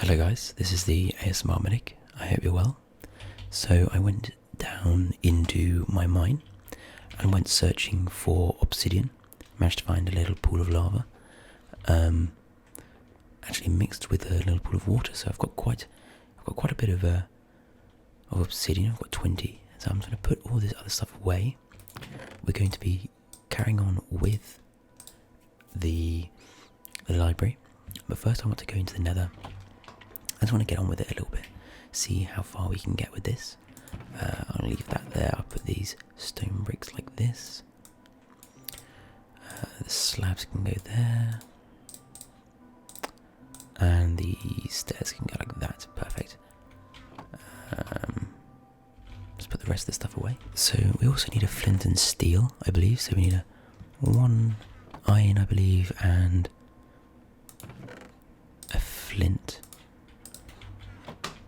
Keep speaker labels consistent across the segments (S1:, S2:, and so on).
S1: Hello guys, this is the ASMR Medic. I hope you're well. So I went down into my mine and went searching for obsidian. Managed to find a little pool of lava, actually mixed with a little pool of water. So I've got quite a bit of obsidian. I've got 20. So I'm going to put all this other stuff away. We're going to be carrying on with the library, but first I want to go into the Nether. I just want to get on with it a little bit, see how far we can get with this. I'll leave that there. I'll put these stone bricks like this. The slabs can go there, and the stairs can go like that. Perfect. Let's put the rest of the stuff away. So we also need a flint and steel, I believe. So we need a 1 iron, I believe, and a flint.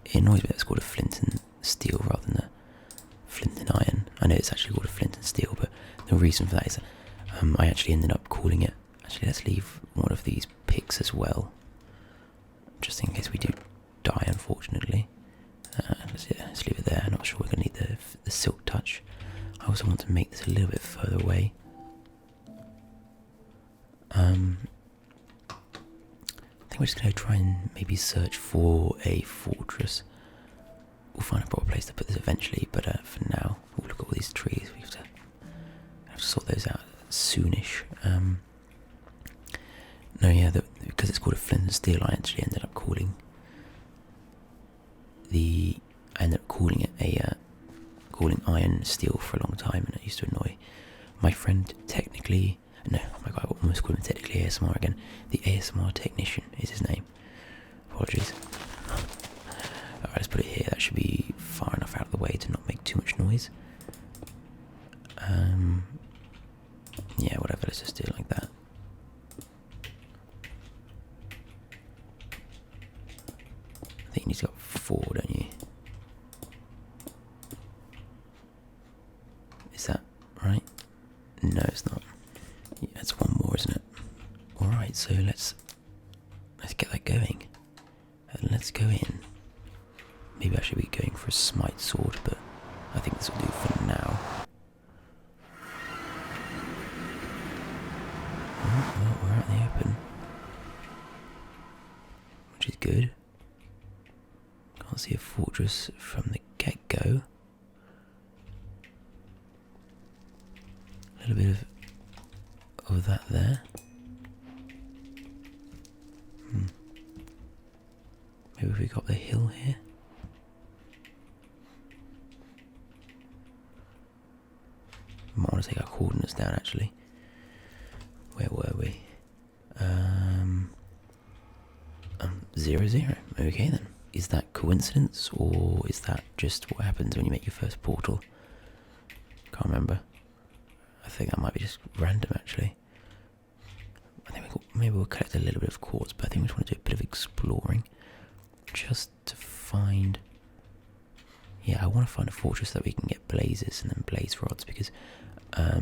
S1: It annoys me that it's called a flint and steel rather than a flint and iron. I know it's actually called a flint and steel, but the reason for that is that I actually ended up calling it. Actually, let's leave one of these picks as well, just in case we do die, unfortunately. Let's leave it there. I'm not sure we're going to need the silk touch. I also want to make this a little bit further away. I think we're just going to try and maybe search for a fortress. We'll find a proper place to put this eventually, but for now, we'll look at all these trees. We have to sort those out soonish. No, yeah, because it's called a flint and steel, I actually ended up calling it calling iron steel for a long time, and it used to annoy my friend. Technically, no, oh my god, I almost called him technically ASMR again. The ASMR technician is his name. Apologies. Alright, let's put it here. That should be far enough out of the way to not make too much noise. Yeah, whatever, let's just do it like that. I think you need to go 4, don't you? Is that right? No, it's not. Yeah, it's 1 more, isn't it? Alright, so let's get that going. And let's go in. Maybe I should be going for a smite sword, but I think this will do for now. Well, we're out in the open, which is good. Can't see a fortress from the get-go. A little bit of that there. Maybe if we got the hill here. Might want to take our coordinates down actually. Where were we? 0, 0. Okay then. Is that coincidence, or is that just what happens when you make your first portal? Can't remember. I think that might be just random actually. I think maybe we'll collect a little bit of quartz, but I think we just want to do a bit of exploring. Just to find... Yeah, I want to find a fortress that we can get blazes and then blaze rods, because I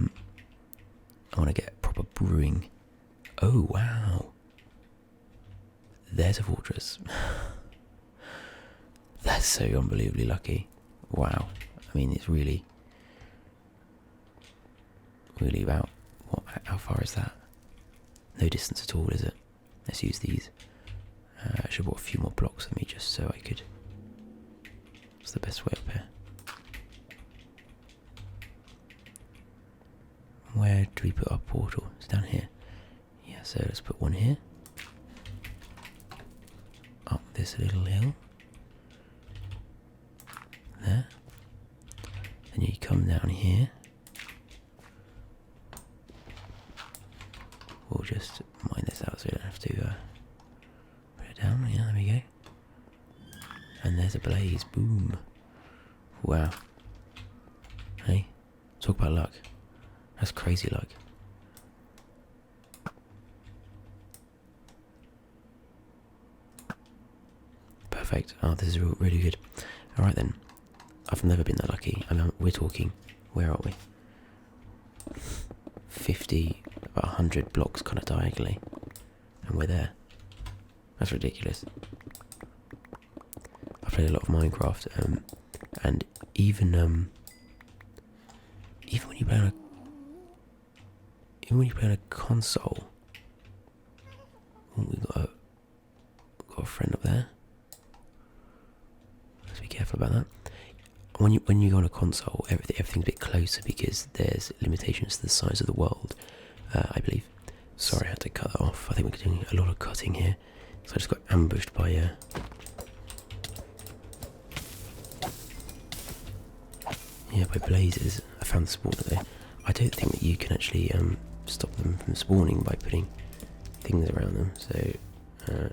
S1: want to get proper brewing. Oh, wow. There's a fortress. That's so unbelievably lucky. Wow. I mean, it's really about... How far is that? No distance at all, is it? Let's use these. I should have bought a few more blocks with me just so I could... What's the best way up here? Where do we put our portal? It's down here. Yeah, so let's put one here. Up this little hill. There. Then you come down here. We'll just mine this out so we don't have to put it down. Yeah, there we go. And there's a blaze. Boom. Wow. Hey, talk about luck. That's crazy luck. Perfect. Oh, this is really good. Alright then. I've never been that lucky. I mean, we're talking... Where are we? 50, about 100 blocks kind of diagonally. And we're there. That's ridiculous. played a lot of Minecraft, and even when you play on a console. Oh, we got a friend up there. Let's be careful about that. When you go on a console, everything's a bit closer because there's limitations to the size of the world, I believe. Sorry, I had to cut that off. I think we're doing a lot of cutting here. So I just got ambushed by by blazes. I found the spawner there. I don't think that you can actually stop them from spawning by putting things around them, so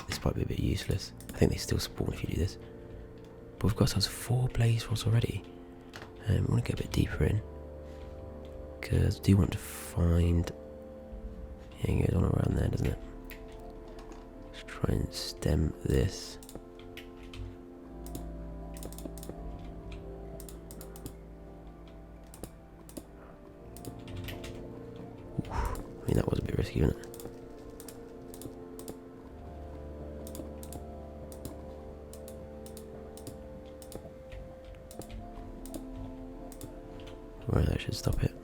S1: this might be a bit useless. I think they still spawn if you do this. But we've got ourselves 4 blaze rods already. We want to go a bit deeper in, because I do want to find... Yeah, it goes on around there, doesn't it? Let's try and stem this. Oof. I mean, that was a bit risky, wasn't it? Right, that should stop it.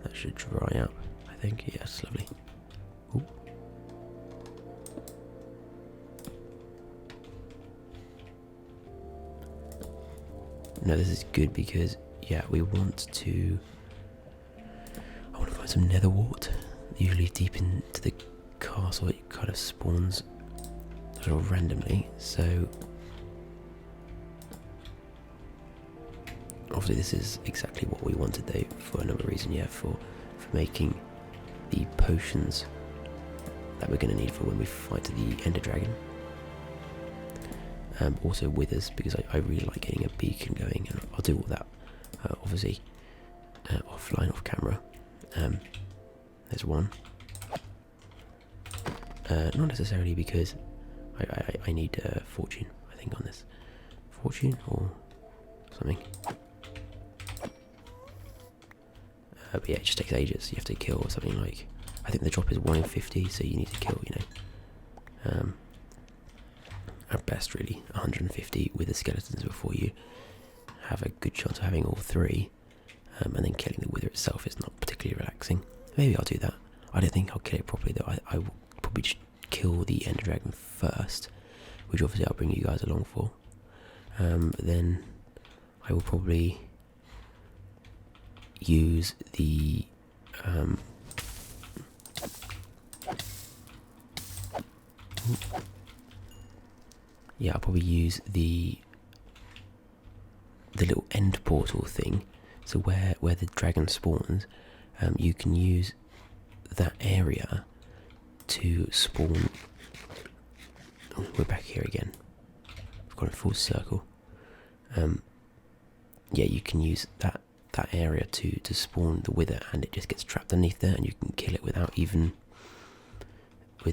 S1: That should dry up, I think. Yes, lovely. Ooh. No, this is good because, yeah, we want to... I want to find some nether wart. Usually deep into the castle it kind of spawns sort of randomly, so... Obviously this is exactly what we wanted though, for another reason, yeah, for making the potions that we're going to need for when we fight the Ender Dragon. Also withers, because I really like getting a beacon going, and I'll do all that, obviously, offline, off camera. There's one. Not necessarily because I need fortune, I think, on this. Fortune or something. But yeah, it just takes ages. You have to kill something like... I think the drop is 1 in 50, so you need to kill, at best really, 150 with the skeletons before you have a good chance of having all 3. And then killing the wither itself is not particularly relaxing. Maybe I'll do that. I don't think I'll kill it properly though. I will probably just kill the Ender Dragon first, which obviously I'll bring you guys along for. Then I will probably use the I'll probably use the little end portal thing. So where the dragon spawns, you can use that area to spawn. Oh, we're back here again. We've gone in full circle. Yeah, you can use that area to spawn the wither, and it just gets trapped underneath there, and you can kill it with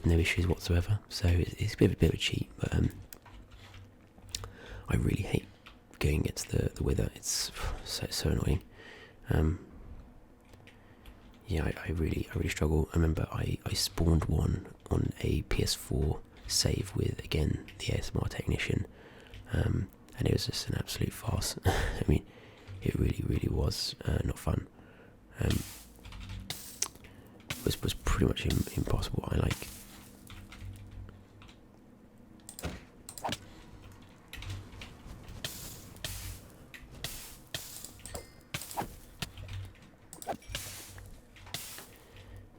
S1: no issues whatsoever. So it's a bit of a cheat, but I really hate going against the wither. It's so annoying. Yeah, I really struggle. I remember I spawned one on a PS4 save with, again, the ASMR technician, and it was just an absolute farce. I mean, it really was not fun. Was pretty much impossible.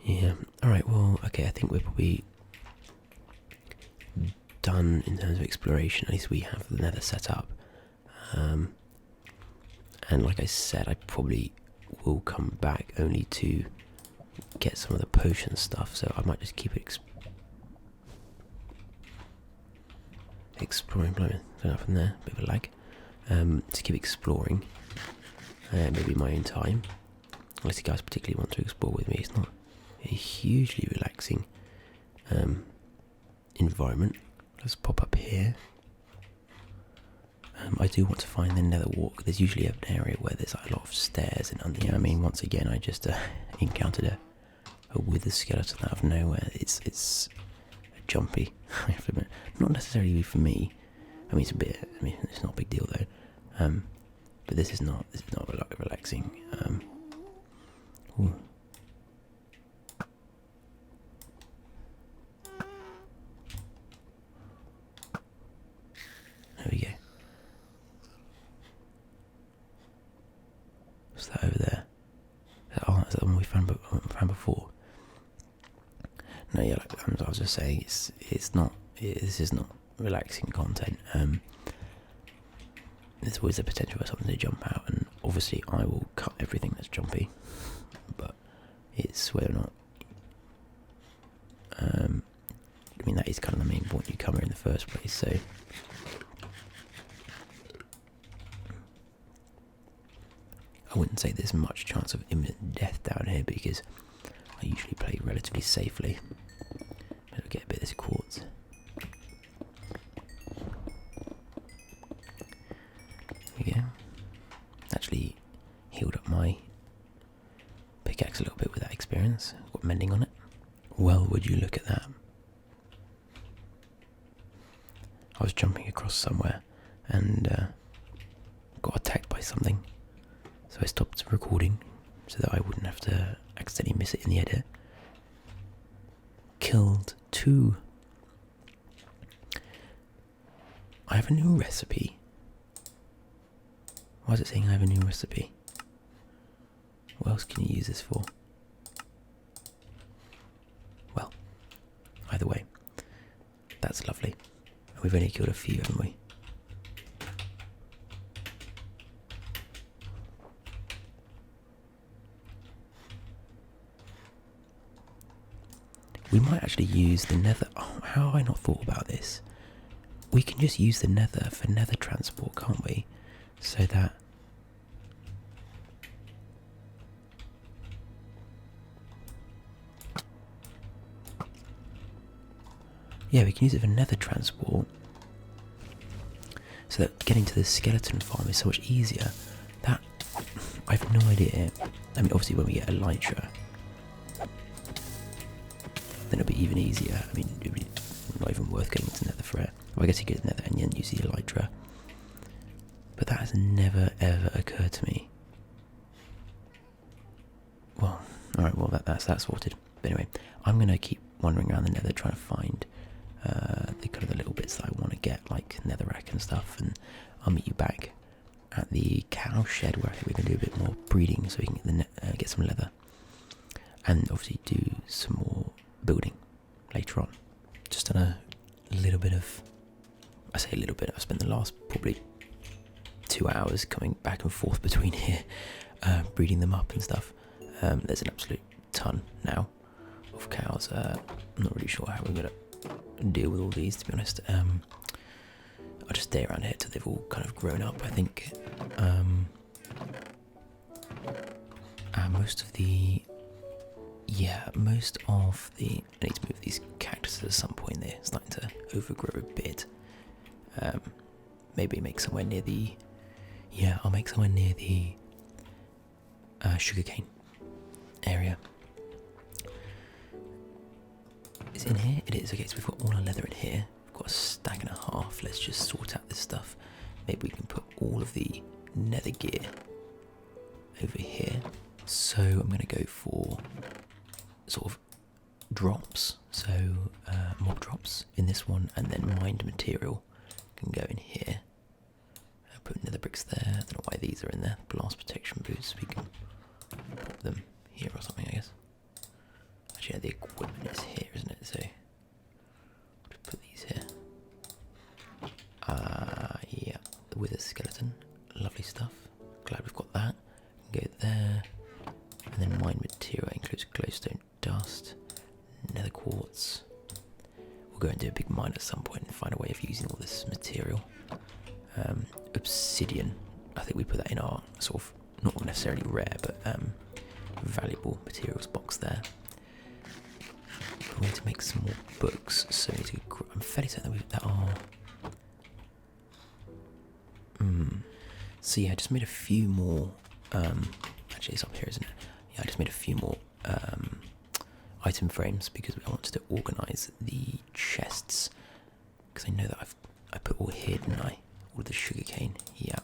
S1: Yeah. All right. Well, okay. I think we're probably done in terms of exploration. At least we have the Nether set up. And like I said, I probably will come back only to get some of the potion stuff, so I might just keep exploring. Blimey, don't know from there, bit of a lag. To keep exploring, maybe my own time. Unless you guys particularly want to explore with me, it's not a hugely relaxing environment. Let's pop up here. I do want to find the nether walk. There's usually an area where there's a lot of stairs and under. I mean, once again, I just encountered a wither skeleton out of nowhere. It's a jumpy. I have to admit, not necessarily for me. I mean, it's a bit. I mean, it's not a big deal though. But this is not relaxing. Ooh. There we go. What's that over there? Oh, that's the one we found before. No, yeah, like I was just saying, it's not. This is not relaxing content. There's always the potential for something to jump out, and obviously I will cut everything that's jumpy. But it's whether or not. I mean, that is kind of the main point you come here in the first place. So. I wouldn't say there's much chance of imminent death down here because I usually play relatively safely. I'll get a bit of this quartz. There we go. Actually healed up my pickaxe a little bit with that experience. Got mending on it. Well, would you look at that? I was jumping across somewhere and got attacked by something. So I stopped recording so that I wouldn't have to accidentally miss it in the edit. Killed 2. I have a new recipe. Why is it saying I have a new recipe? What else can you use this for? Well, either way, that's lovely. And we've only killed a few, haven't we? We might actually use the nether. Oh, how have I not thought about this? We can just use the nether for nether transport, can't we? So that. Yeah, we can use it for nether transport. So that getting to the skeleton farm is so much easier. That. I have no idea. I mean, obviously, when we get elytra. Then it'll be even easier. I mean, it'll be not even worth getting into nether for it. Well, I guess you get nether and then use the elytra. But that has never ever occurred to me. Well, alright, well that's sorted. But anyway, I'm gonna keep wandering around the nether trying to find the kind of the little bits that I want to get, like netherrack and stuff, and I'll meet you back at the cow shed where I think we're gonna do a bit more breeding so we can get some leather. And obviously do some more building later on. Just done a little bit of, I say a little bit, I've spent the last probably 2 hours coming back and forth between here, breeding them up and stuff. There's an absolute ton now of cows. I'm not really sure how we're going to deal with all these, to be honest. I'll just stay around here till they've all kind of grown up, I think. Most of the I need to move these cactuses at some point. They're starting to overgrow a bit. Maybe make somewhere near the, I'll make somewhere near the sugarcane area. Is it in here? It is. Okay, so we've got all our leather in here. We've got a stack and a half. Let's just sort out this stuff. Maybe we can put all of the nether gear over here. So I'm going to go for sort of drops, so mob drops in this one, and then mined material can go in here. I'll put nether bricks there. I don't know why these are in there. Blast protection boots, we can put them here or something, I guess. Actually, the equipment is here, isn't it? So just put these here. Yeah, the wither skeleton, lovely stuff. Glad we've got that. Go there, and then mined material includes glowstone dust, nether quartz. We'll go and do a big mine at some point and find a way of using all this material. Obsidian, I think we put that in our sort of, not necessarily rare, but valuable materials box there. We need to make some more books, so I'm fairly certain that are... So yeah, I just made a few more... actually it's up here, isn't it? Yeah, I just made a few more item frames because I wanted to organise the chests. Because I know that I put all here, didn't I? All the sugarcane. Yeah.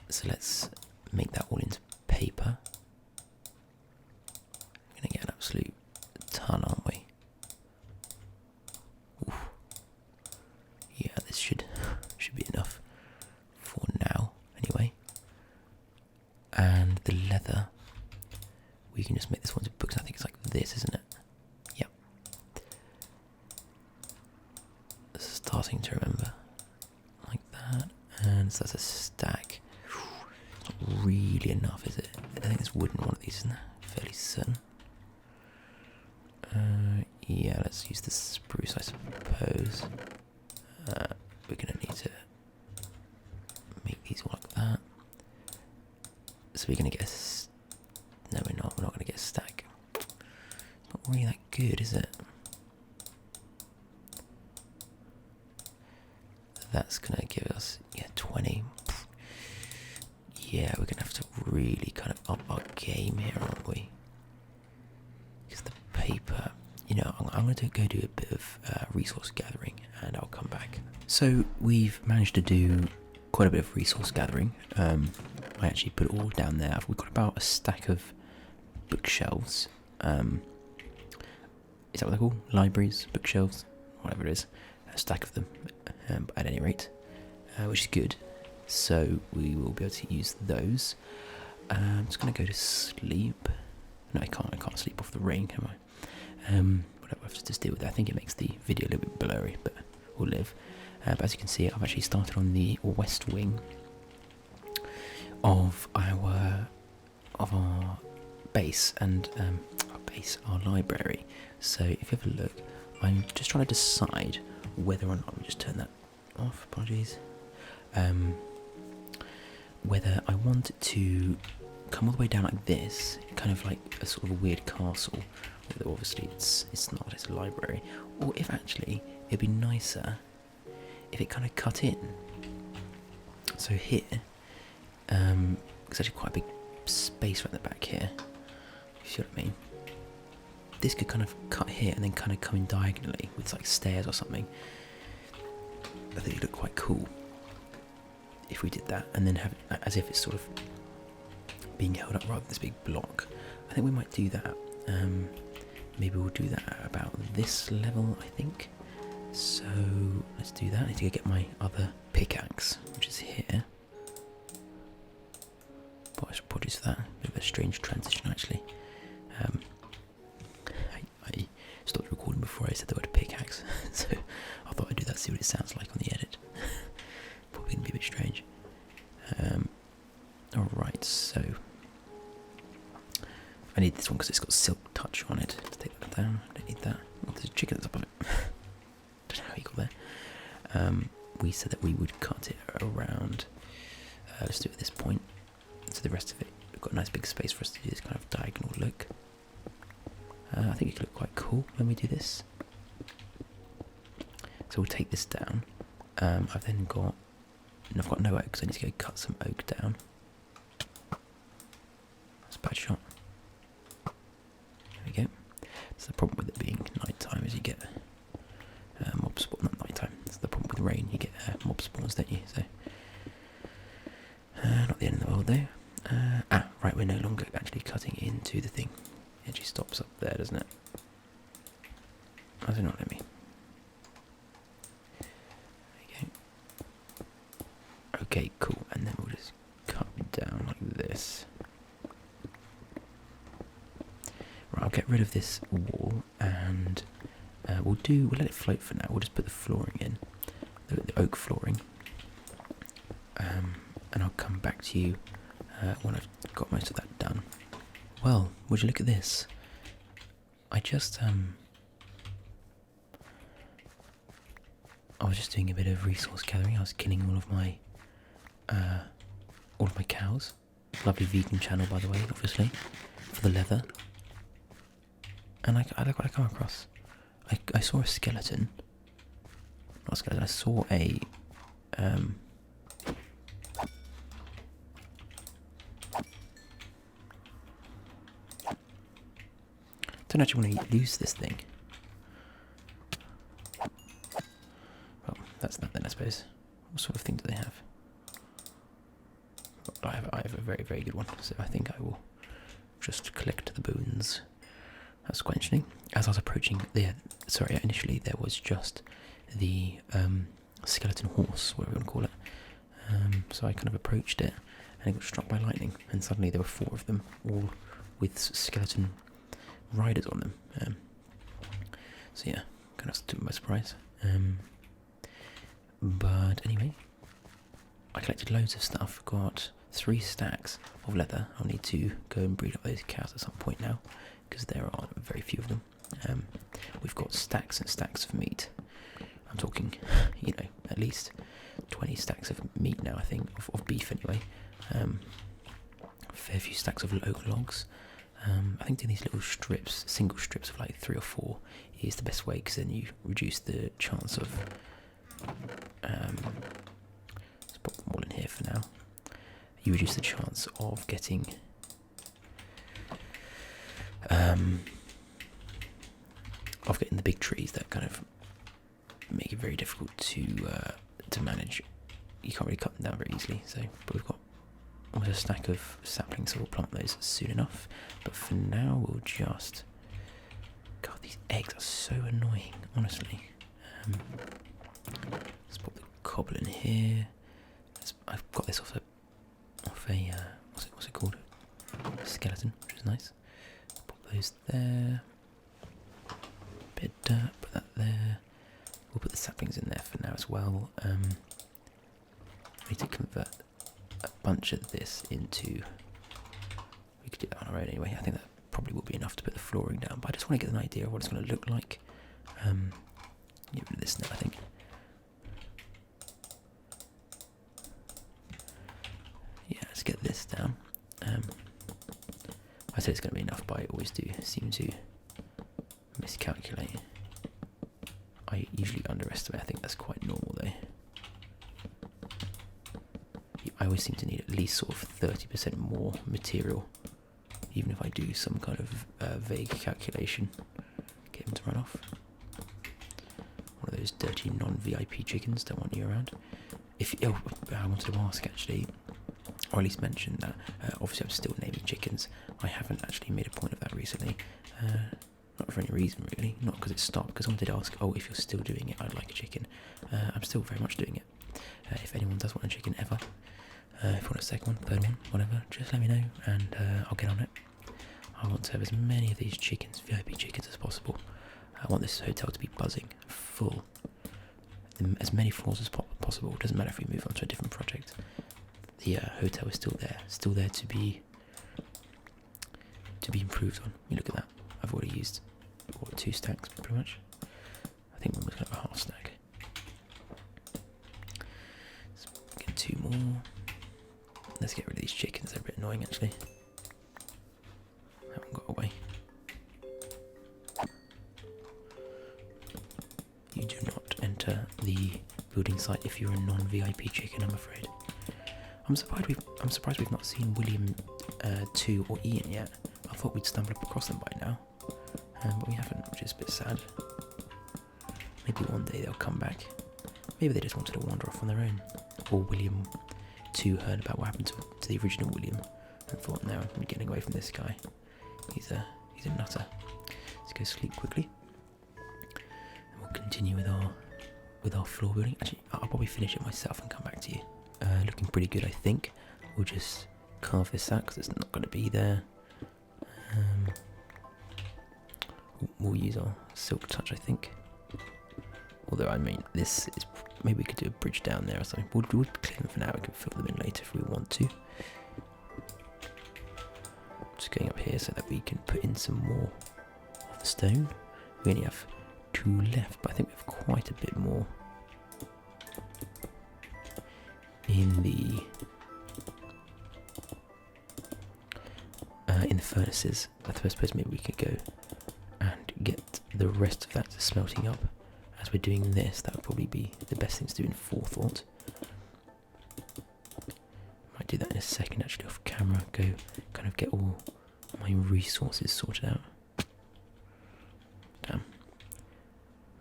S1: So let's make that all into paper. We're gonna get an absolute ton, aren't we? Oof. Yeah, this should be enough for now, anyway. And the leather, we can just make this one into books. I think it's like this, isn't it? Yep. Starting to remember, like that, and so that's a stack. It's not really enough, is it? I think there's wood in one of these, isn't there? Fairly certain. Yeah, let's use the spruce, I suppose. We're gonna need to make these all like that. So we're gonna get a no, we're not. We're not gonna get a stack. It's not really that good, is it? That's gonna give us 20. Yeah, we're gonna have to really kind of up our game here, aren't we? Because the paper, I'm going to go do a bit of resource gathering and I'll come back. So we've managed to do quite a bit of resource gathering. I actually put it all down there. We've got about a stack of bookshelves. Is that what they're called? Libraries, bookshelves, whatever it is. A stack of them, at any rate, which is good. So we will be able to use those. I'm just going to go to sleep. No, I can't sleep off the rain, can I? Whatever, I have to just deal with that. I think it makes the video a little bit blurry, but we'll live. But as you can see, I've actually started on the west wing of our base and our library. So if you have a look, I'm just trying to decide whether or not, let me just turn that off, apologies. Whether I want to come all the way down like this, kind of like a sort of a weird castle. Obviously it's not, it's a library. Or if actually it'd be nicer if it kind of cut in. So here, it's actually quite a big space right at the back here. You see what I mean? This could kind of cut here and then kind of come in diagonally with like stairs or something. I think it'd look quite cool if we did that, and then have it as if it's sort of being held up rather than this big block. I think we might do that. Maybe we'll do that at about this level, I think. So let's do that. I need to go get my other pickaxe, which is here. But I should apologize for that. Bit of a strange transition, actually. I stopped recording before I said the word pickaxe, so I thought I'd do that, see what it sounds like on the edit. Probably gonna be a bit strange. Alright, so I need this one because it's got silk touch on it. Let's take that down. I don't need that. Oh, there's a chicken that's up on it. Don't know how you got there. We said that we would cut it around. Let's do it at this point. So the rest of it, we've got a nice big space for us to do this kind of diagonal look. I think it could look quite cool when we do this. So we'll take this down. I've then got, and I've got no oak, so I need to go cut some oak down. That's a bad shot. There we go. So the problem with it being night time is you get mob spawn, not night time. That's the problem with rain. You get mob spawns, don't you? So not the end of the world though. Right, we're no longer actually cutting into the thing. It actually stops up there, doesn't it? Does it not let me? There you go. Okay, cool. And then we'll just cut down like this. Right, I'll get rid of this wall and we'll let it float for now. We'll just put the flooring in, the oak flooring, and I'll come back to you when I've got most of that done. Well, would you look at this? I was just doing a bit of resource gathering. I was killing all of my cows. Lovely vegan channel, by the way, obviously, for the leather. And look what I come across. I saw a skeleton. Not a skeleton. I saw a don't actually want to lose this thing. Well, that's that then, I suppose. What sort of thing do they have? I have a very, very good one, so I think I will just collect the bones. That's quite interesting. As I was approaching there, sorry, initially there was just the skeleton horse, whatever you want to call it. So I kind of approached it, and it got struck by lightning, and suddenly there were 4 of them, all with skeleton riders on them. So yeah, kind of took me by surprise. But anyway, I collected loads of stuff, got 3 stacks of leather. I'll need to go and breed up those cows at some point now, because there are very few of them. We've got stacks and stacks of meat. I'm talking, you know, at least 20 stacks of meat now, I think, of beef anyway. A fair few stacks of logs. I think doing these little strips, single strips of like 3 or 4, is the best way, because then you reduce the chance of... let's put them all in here for now. You reduce the chance of getting the big trees that kind of make it very difficult to manage. You can't really cut them down very easily. So, but we've got almost a stack of saplings, so we'll plant those soon enough. But for now, we'll just... God, these eggs are so annoying, honestly. Let's put the cobble in here. I've got this off a what's it called? Skeleton, which is nice. Put those there. Bit of dirt, put that there. We'll put the saplings in there for now as well. We need to convert a bunch of this into... We could do that on our own anyway. I think that probably will be enough to put the flooring down, but I just want to get an idea of what it's going to look like. Get rid of this now, I think. Yeah, let's get this down. I say it's going to be enough, but I always do seem to miscalculate. I usually underestimate. I think that's quite normal though. I always seem to need at least sort of 30% more material, even if I do some kind of vague calculation. Get him to run off. One of those dirty non-VIP chickens, don't want you around. I wanted to ask actually, or at least mention that obviously I'm still naming chickens. I haven't actually made a point of that recently. Not for any reason really, not because it stopped, because someone did ask, oh, if you're still doing it, I'd like a chicken. I'm still very much doing it. If anyone does want a chicken ever, if you want a second one, third one, whatever, just let me know and I'll get on it. I want to have as many of these chickens, VIP chickens, as possible. I want this hotel to be buzzing, full. As many floors as possible. Doesn't matter if we move on to a different project. The hotel is still there to be improved on. You look at that. I've already used 2 stacks pretty much. I think one was kind of a half stack. Let's get 2 more. Let's get rid of these chickens. They're a bit annoying actually. Haven't got away. You do not enter the building site if you're a non-VIP chicken, I'm afraid. I'm surprised we've not seen William 2 or Ian yet. I thought we'd stumble up across them by now, but we haven't, which is a bit sad. Maybe one day they'll come back. Maybe they just wanted to wander off on their own. Or William 2 heard about what happened to the original William and thought, no, I'm getting away from this guy. He's a nutter. Let's go sleep quickly. And we'll continue with our floor building. Actually, I'll probably finish it myself and come back to you. Looking pretty good, I think. We'll just carve this out because it's not going to be there. We'll use our silk touch, I think. Although, I mean, this is... Maybe we could do a bridge down there or something. We'll clear them for now. We can fill them in later if we want to. Just going up here so that we can put in some more of the stone. We only have 2 left, but I think we have quite a bit more in the furnaces. I suppose maybe we could go and get the rest of that smelting up. As we're doing this, that would probably be the best thing to do in forethought. Might do that in a second actually off camera, go kind of get all my resources sorted out. Damn.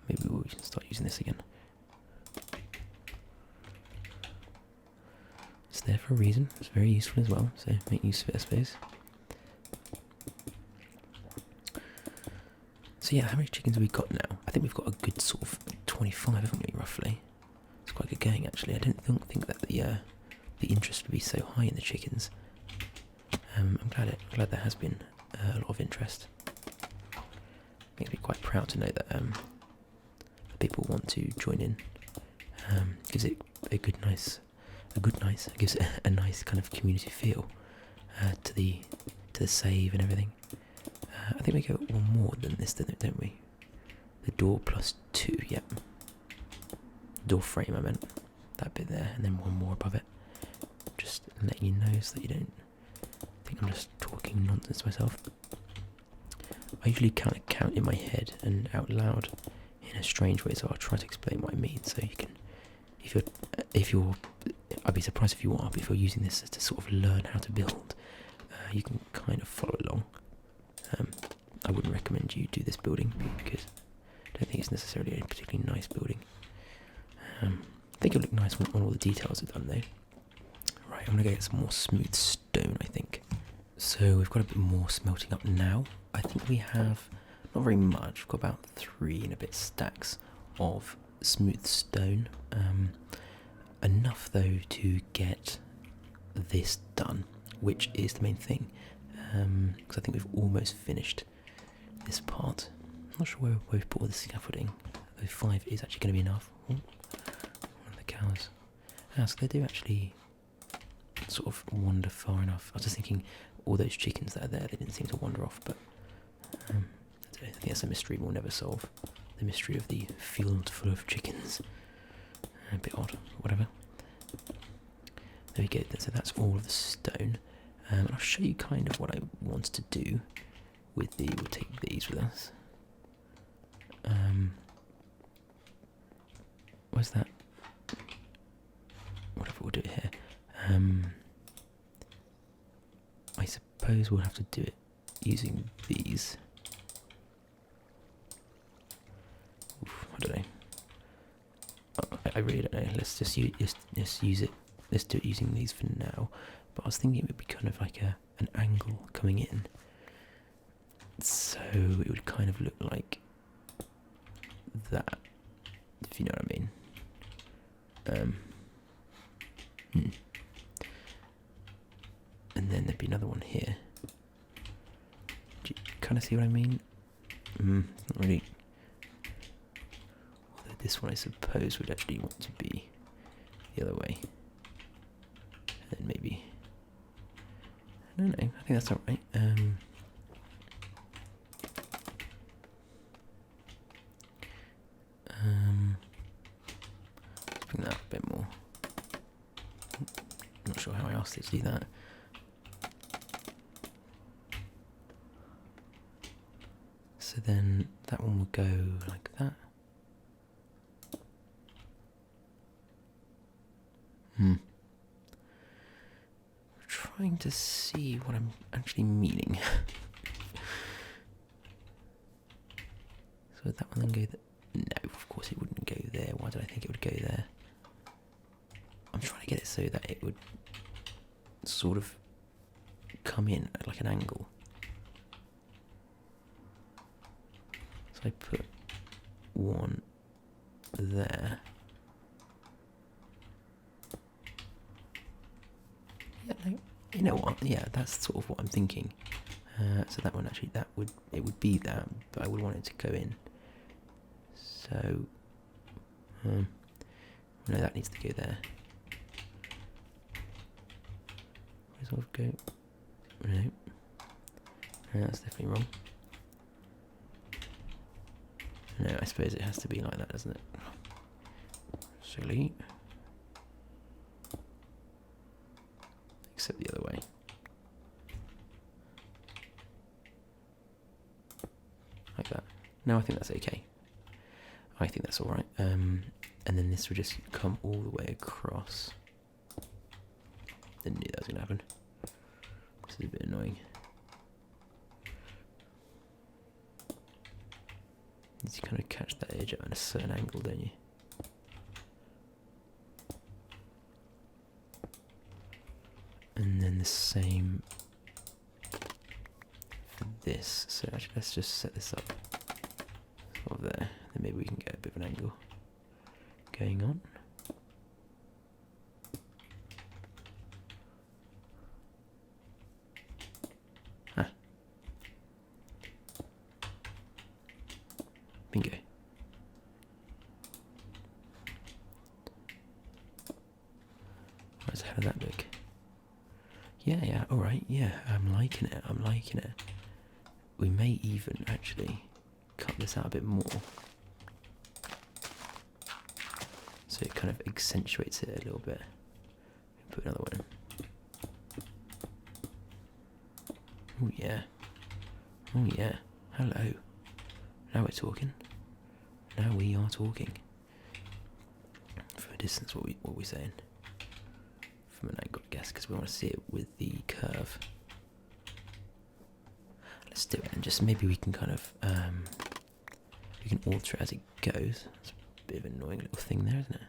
S1: Maybe we should start using this again. It's there for a reason. It's very useful as well, so make use of it, I suppose. So yeah, how many chickens have we got now? I think we've got a good sort of 25, haven't we, roughly? It's quite good going, actually. I didn't think that the interest would be so high in the chickens. I'm glad there has been a lot of interest. Makes me quite proud to know that people want to join in. Gives it gives it a nice kind of community feel to the save and everything. I think we go one more than this, don't we? The door plus 2, yep. Door frame, I meant. That bit there, and then one more above it. Just letting you know so that you don't think I'm just talking nonsense to myself. I usually count in my head and out loud in a strange way, so I'll try to explain what I mean. So you can, if you're, I'd be surprised if you are, but if you're using this to sort of learn how to build, you can kind of follow along. I wouldn't recommend you do this building because I don't think it's necessarily a particularly nice building. I think it'll look nice when all the details are done though. Right, I'm going to go get some more smooth stone, I think. So we've got a bit more smelting up now. I think we have, not very much, we've got about 3 and a bit stacks of smooth stone. Enough though to get this done, which is the main thing. Because I think we've almost finished this part. I'm not sure where we've put all the scaffolding. Though 5 is actually going to be enough. Oh, one of the cows. So they do actually sort of wander far enough. I was just thinking, all those chickens that are there, they didn't seem to wander off, but I think that's a mystery we'll never solve. The mystery of the field full of chickens. A bit odd, whatever. There we go, so that's all of the stone. And I'll show you kind of what I want to do with the, we'll take these with us. Where's that? Whatever, we'll do it here. I suppose we'll have to do it using these. Oof, I don't know. I really don't know. Let's just use it. Let's do it using these for now. But I was thinking it would be kind of like an angle coming in, so it would kind of look like that, if you know what I mean. And then there'd be another one here. Do you kind of see what I mean? Not really. Although this one I suppose would actually want to be the other way. And then maybe, I don't know, I think that's alright. Let's bring that up a bit more. I'm not sure how I asked it to do that. So then that one will go like that. Trying to see what I'm actually meaning. So would that one then go there? No, of course it wouldn't go there. Why did I think it would go there? I'm trying to get it so that it would sort of come in at like an angle. So I put one there. Yeah, no, you know what? Yeah, that's sort of what I'm thinking. So that one actually, it would be that, but I would want it to go in. So, no, that needs to go there. Where's all go? No, that's definitely wrong. No, I suppose it has to be like that, doesn't it? Silly. Except the other way. Like that. No, I think that's okay. I think that's alright. And then this would just come all the way across. Didn't knew that was going to happen. This is a bit annoying. You kind of catch that edge at a certain angle, don't you? And then the same for this. So actually, let's just set this up sort of there. Then maybe we can get a bit of an angle going on. Bingo. Right, so how does that look? Yeah, alright, yeah, I'm liking it, We may even actually cut this out a bit more, so it kind of accentuates it a little bit. Put another one in. Oh yeah, hello. Now we're talking. Now we are talking. From a distance, what we saying? From an angle, I guess, because we want to see it with the curve. Let's do it, and just maybe we can kind of we can alter it as it goes. It's a bit of an annoying little thing there, isn't it?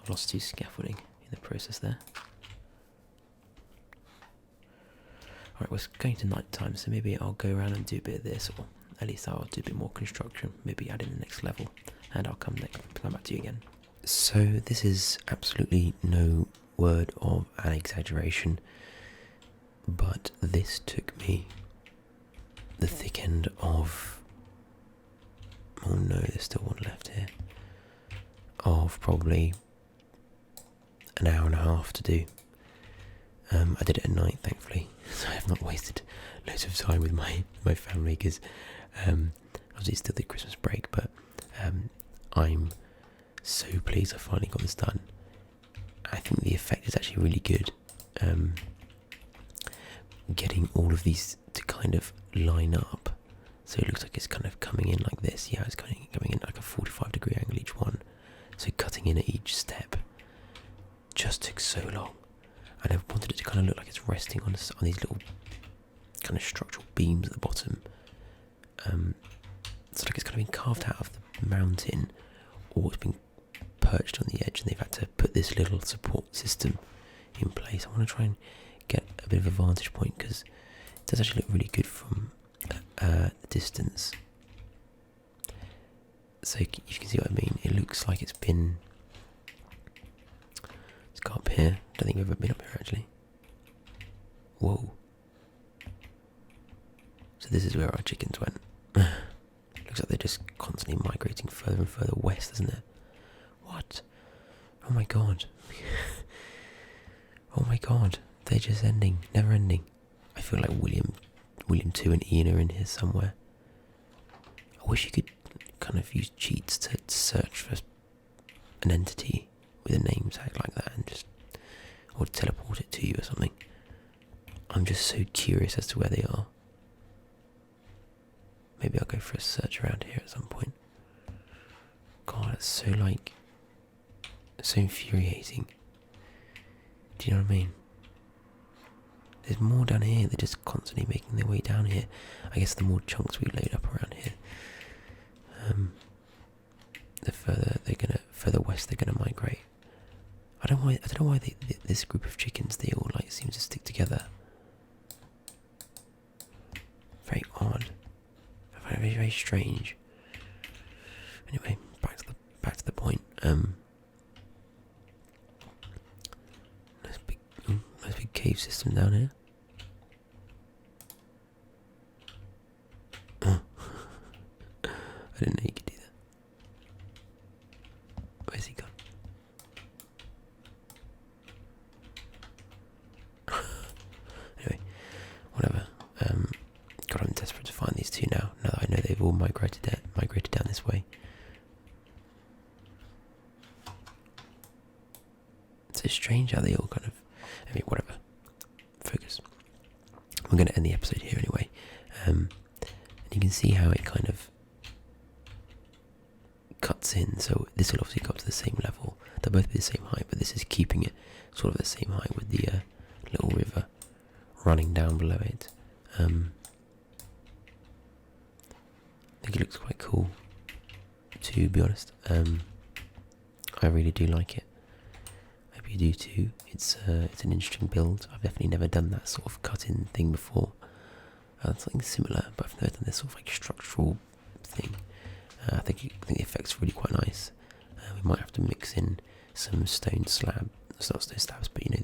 S1: I've lost 2 scaffolding in the process there. Alright, we're going to night time, so maybe I'll go around and do a bit of this, or at least I'll do a bit more construction, maybe add in the next level, and I'll come back to you again. So this is absolutely no word of an exaggeration, but this took me the thick end of, oh no, there's still one left here, of probably an hour and a half to do. I did it at night, thankfully, so I have not wasted loads of time with my family, because obviously it's still the Christmas break, but I'm so pleased I finally got this done. I think the effect is actually really good. Getting all of these to kind of line up, so it looks like it's kind of coming in like this. Yeah, it's coming in like a 45-degree angle each one, so cutting in at each step just took so long, and I wanted it to kind of look like it's resting on these little kind of structural beams at the bottom. It's like it's kind of been carved out of the mountain, or it's been perched on the edge, and they've had to put this little support system in place. I want to try and get a bit of a vantage point, because it does actually look really good from the distance. So you can see what I mean. It looks like it's been. Let's go up here. I don't think we've ever been up here actually. Whoa. So this is where our chickens went. Looks like they're just constantly migrating further and further west, doesn't it? What? Oh my god. Oh my god. They're just ending, never ending. I feel like William 2 and Ian are in here somewhere. I wish you could kind of use cheats to search for an entity with a name tag like that, and just, or teleport it to you or something. I'm just so curious as to where they are. Maybe I'll go for a search around here at some point. God, it's so so infuriating. Do you know what I mean? There's more down here. They're just constantly making their way down here. I guess the more chunks we load up around here, the further west they're gonna migrate. I don't know why this group of chickens, they all like seem to stick together. Very odd. Very, very strange. Anyway, back to the point. Nice big cave system down here. Oh. I didn't know you could do that. Where's he gone? Anyway, whatever. God, I'm desperate to find these two now that I know they've all migrated down this way. It's so strange how they all kind of, I mean, whatever. Focus. I'm going to end the episode here anyway. And you can see how it kind of cuts in. So this will obviously go up to the same level. They'll both be the same height, but this is keeping it sort of the same height with the little river running down below it. think it looks quite cool, to be honest. I really do like it. I hope you do too. It's an interesting build. I've definitely never done that sort of cut-in thing before. Something similar, but I've never done this sort of like structural thing. I think the effect's really quite nice. We might have to mix in some stone slab. It's not stone slabs, but you know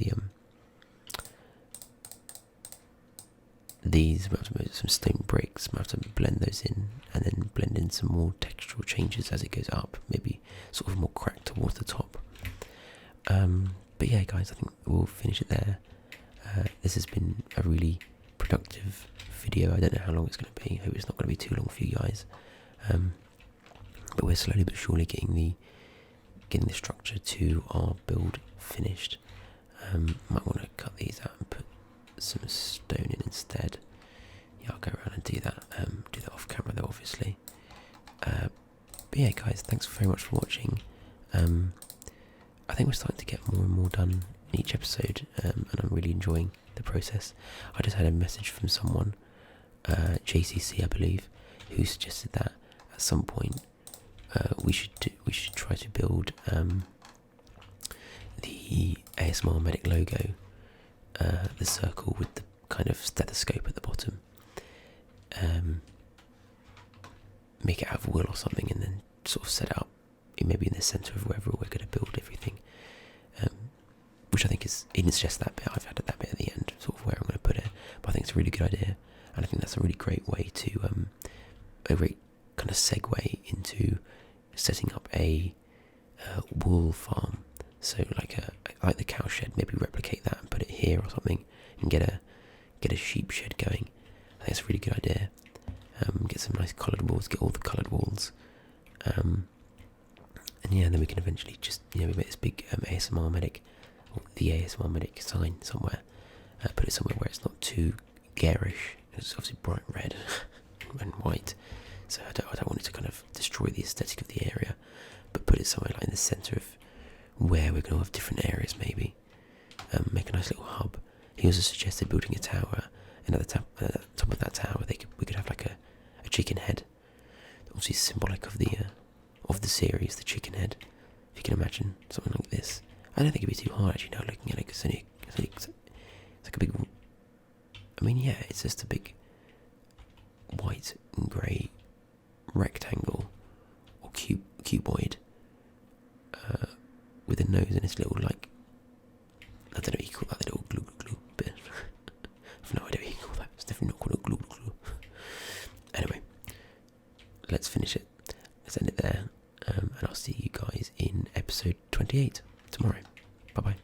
S1: these. We have to put some stone bricks. We have to blend those in, and then blend in some more textural changes as it goes up. Maybe sort of more crack towards the top. But yeah, guys, I think we'll finish it there. This has been a really productive video. I don't know how long it's going to be. I hope it's not going to be too long for you guys. But we're slowly but surely getting the structure to our build finished. Might want to cut these out and put some stone in instead. Yeah, I'll go around and do that. Do that off camera though, obviously. But yeah, guys, thanks very much for watching. I think we're starting to get more and more done in each episode, and I'm really enjoying the process. I just had a message from someone, JCC I believe, who suggested that at some point we should try to build the ASMR Medic logo, the circle with the kind of stethoscope at the bottom. Make it out of wool or something, and then sort of set it up maybe in the centre of wherever we're going to build everything. Which I think is, he didn't suggest that bit, I've added that bit at the end, sort of where I'm going to put it, but I think it's a really good idea, and I think that's a really great way to, a great kind of segue into setting up a wool farm. So like the cow shed, maybe replicate that and put it here or something, and get a sheep shed going. I think it's a really good idea. Get some nice coloured walls, get all the coloured walls, and yeah, and then we can eventually just, we make this big ASMR Medic, or the ASMR Medic sign somewhere, put it somewhere where it's not too garish. It's obviously bright red and white, so I don't want it to kind of destroy the aesthetic of the area, but put it somewhere like in the centre of where we're going to have different areas maybe. Make a nice little hub. He also suggested building a tower, and at the top of that tower we could have like a chicken head, obviously symbolic of the series, the chicken head. If you can imagine something like this, I don't think it'd be too hard actually. Now looking at it, it's like a big. I mean, yeah, it's just a big white and grey rectangle or cuboid with a nose and its little, like, I don't know what you call that, the little glue bit. I've no idea what you call that. It's definitely not called a glue. Anyway, let's finish it. Let's end it there. And I'll see you guys in episode 28 tomorrow. Bye bye.